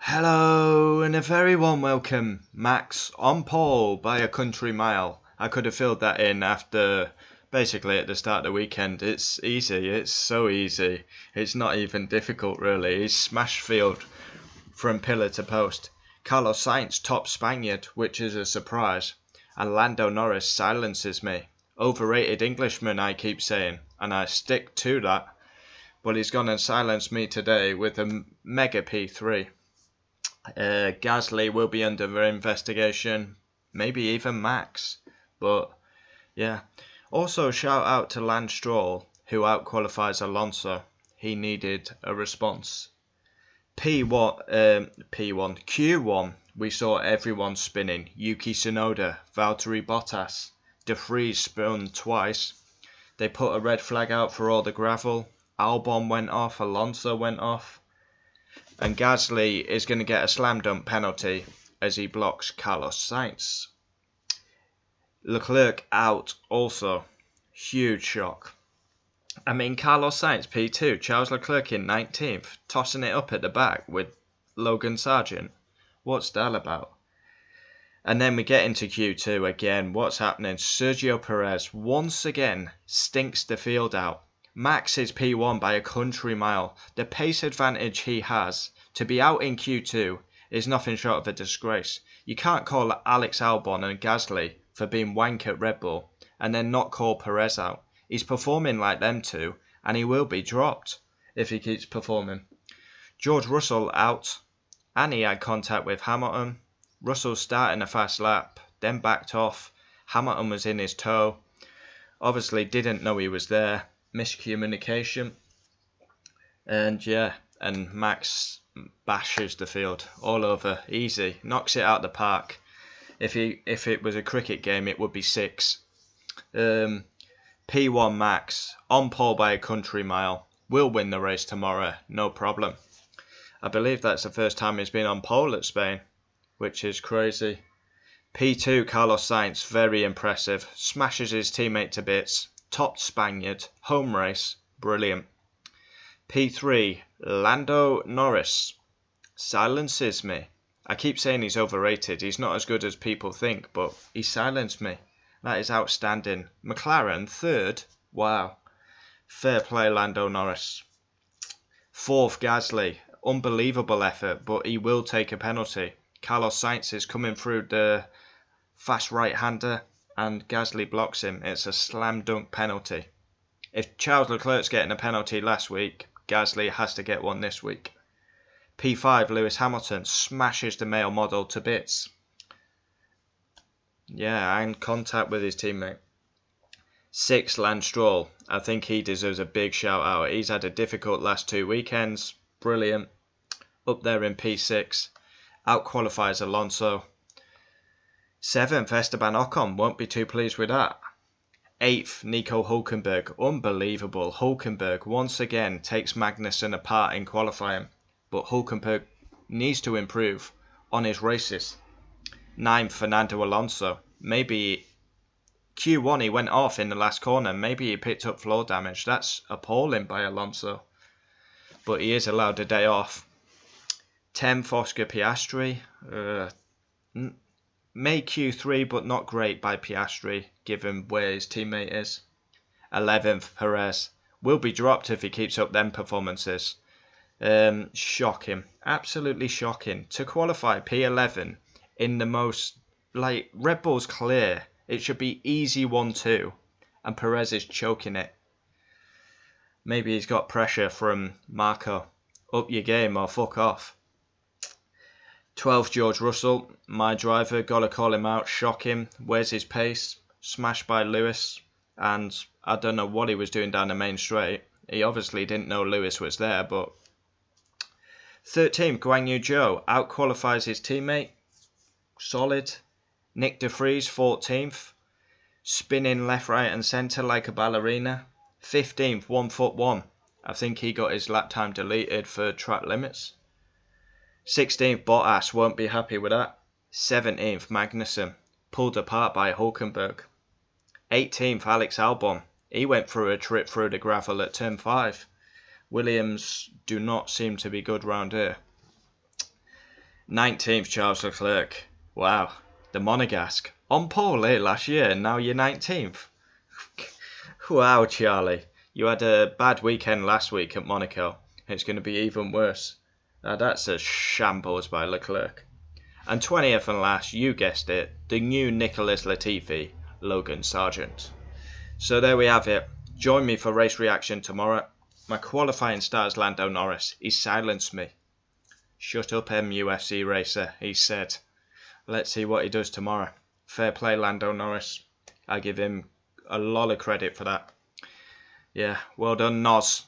Hello and a very warm welcome. Max on pole by a country mile. I could have filled that in after basically at the start of the weekend. It's easy, it's so easy. It's not even difficult really. He's smashed field from pillar to post. Carlos Sainz top Spaniard, which is a surprise. And Lando Norris silences me. Overrated Englishman, I keep saying, and I stick to that. But he's gone and silenced me today with a mega P3. Gasly will be under investigation, maybe even Max, but yeah. Also shout out to Lance Stroll, who outqualifies Alonso. He needed a response. Q1, we saw everyone spinning. Yuki Tsunoda, Valtteri Bottas, De Vries spun twice. They put a red flag out for all the gravel. Albon went off, Alonso went off. And Gasly is going to get a slam dunk penalty as he blocks Carlos Sainz. Leclerc out also. Huge shock. I mean, Carlos Sainz P2, Charles Leclerc in 19th, tossing it up at the back with Logan Sargent. What's that about? And then we get into Q2 again. What's happening? Sergio Perez once again stinks the field out. Max is P1 by a country mile. The pace advantage he has to be out in Q2 is nothing short of a disgrace. You can't call Alex Albon and Gasly for being wank at Red Bull and then not call Perez out. He's performing like them two and he will be dropped if he keeps performing. George Russell out and he had contact with Hamilton. Russell starting a fast lap, then backed off. Hamilton was in his toe. Obviously didn't know he was there. Miscommunication. And Max bashes the field all over, easy, knocks it out the park. If it was a cricket game, it would be 6. P1 Max on pole by a country mile, will win the race tomorrow, no problem. I believe that's the first time he's been on pole at Spain, which is crazy. P2 Carlos Sainz, very impressive, smashes his teammate to bits. Top Spaniard, home race, brilliant. P3, Lando Norris, silences me. I keep saying he's overrated, he's not as good as people think, but he silenced me. That is outstanding. McLaren, 3rd, wow. Fair play Lando Norris. 4th, Gasly, unbelievable effort, but he will take a penalty. Carlos Sainz is coming through the fast right-hander, and Gasly blocks him. It's a slam dunk penalty. If Charles Leclerc's getting a penalty last week, Gasly has to get one this week. P5 Lewis Hamilton smashes the male model to bits. Yeah, and contact with his teammate. 6 Lance Stroll. I think he deserves a big shout out. He's had a difficult last 2 weekends. Brilliant. Up there in P6. Outqualifies Alonso. 7th, Esteban Ocon, won't be too pleased with that. 8th, Nico Hülkenberg, unbelievable. Hülkenberg once again takes Magnussen apart in qualifying, but Hülkenberg needs to improve on his races. 9th, Fernando Alonso, maybe Q1 he went off in the last corner, maybe he picked up floor damage. That's appalling by Alonso, but he is allowed a day off. 10th, Oscar Piastri, made Q3 but not great by Piastri given where his teammate is. 11th Perez will be dropped if he keeps up them performances. Shocking, absolutely shocking to qualify P11 in the most, like, Red Bull's clear, it should be easy 1-2 and Perez is choking it. Maybe he's got pressure from Marco, up your game or fuck off. 12th George Russell, my driver, gotta call him out, shock him. Where's his pace? Smashed by Lewis, and I don't know what he was doing down the main straight. He obviously didn't know Lewis was there, but 13th Guan Yu Zhou outqualifies his teammate, solid. Nick De Vries 14th, spinning left, right and centre like a ballerina. 15th 1-1, I think he got his lap time deleted for track limits. 16th Bottas, won't be happy with that. 17th Magnussen, pulled apart by Hülkenberg. 18th Alex Albon, he went through a trip through the gravel at turn 5. Williams do not seem to be good round here. 19th, Charles Leclerc. Wow, the Monegasque. On pole last year, and now you're 19th. Wow, Charlie. You had a bad weekend last week at Monaco. It's going to be even worse. That's a shambles by Leclerc. And 20th and last, you guessed it, the new Nicholas Latifi, Logan Sargent. So there we have it. Join me for race reaction tomorrow. My qualifying star is Lando Norris. He silenced me. Shut up, MUFC racer, he said. Let's see what he does tomorrow. Fair play, Lando Norris. I give him a lot of credit for that. Yeah, well done, Nos.